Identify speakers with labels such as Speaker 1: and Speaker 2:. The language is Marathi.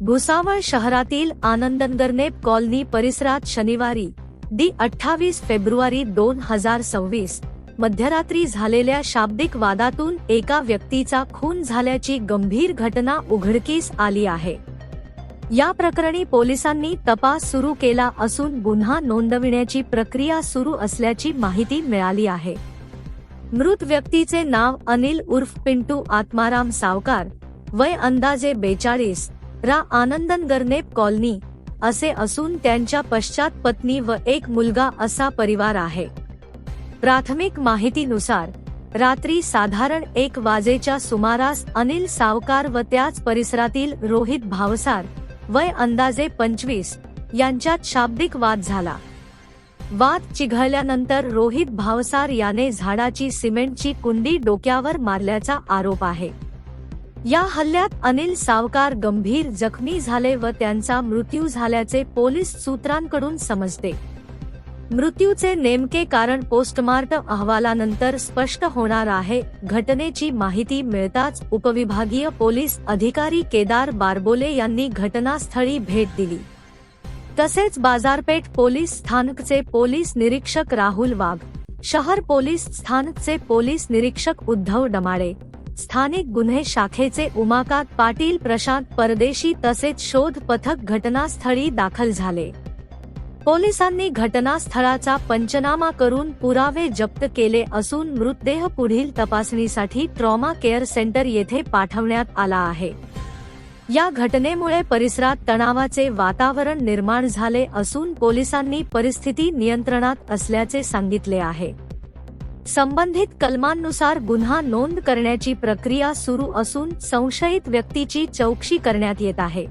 Speaker 1: भुसावळ शहरातील आनंदनगरनेप कॉलनी परिसरात शनिवारी 28 फेब्रुवारी 2026 मध्यरात्री झालेल्या शाब्दिक वादातून एका व्यक्तीचा खून झाल्याची गंभीर घटना उघडकीस आली आहे। या प्रकरणी पोलिसांनी तपास सुरू केला असून गुन्हा नोंदविण्याची प्रक्रिया सुरू असल्याची माहिती मिळाली आहे। मृत व्यक्तीचे नाव अनिल उर्फ पिंटू आत्माराम सावकार, वय अंदाजे 42, रा आनंदनगरनेप कॉलनी असे असून त्यांच्या पश्चात पत्नी व एक मुलगा असा परिवार आहे। प्राथमिक माहितीनुसार रात्री साधारण 1 वाजेच्या सुमारास अनिल सावकार व त्याच परिसरातील रोहित भावसार, वय अंदाजे 25, यांच्यात शाब्दिक वाद झाला। वाद चिघळल्यानंतर रोहित भावसार याने झाडाची सिमेंटची कुंडी डोक्यावर मारल्याचा आरोप आहे। या हल्ल्यात अनिल सावकार गंभीर जखमी झाले व त्यांचा मृत्यू झाल्याचे पोलीस सूत्रांकडून समजते। मृत्यूचे नेमके कारण पोस्टमार्टम अहवालानंतर स्पष्ट होणार आहे। घटनेची माहिती मिळताच उपविभागीय पोलीस अधिकारी केदार बारबोले यांनी घटनास्थळी भेट दिली। तसेच बाजारपेठ पोलीस स्थानकचे पोलीस निरीक्षक राहुल वाघ, शहर पोलीस स्थानकचे पोलीस निरीक्षक उद्धव डमाळे, स्थानिक गुन्हे शाखेचे उमाकांत पाटील, प्रशांत परदेशी तसेच शोध पथक घटनास्थळी दाखल झाले। पोलिसांनी घटनास्थळाचा पंचनामा करून पुरावे जप्त केले असून मृतदेह पुढील तपासणीसाठी ट्रॉमा केअर सेंटर येथे पाठवण्यात आला आहे। या घटनेमुळे परिसरात तणावाचे वातावरण निर्माण झाले असून पोलिसांनी परिस्थिती नियंत्रणात असल्याचे सांगितले आहे। संबंधित कलमांनुसार गुन्हा नोंद करण्याची प्रक्रिया सुरू असून संशयित व्यक्तीची चौकशी करण्यात येत आहे।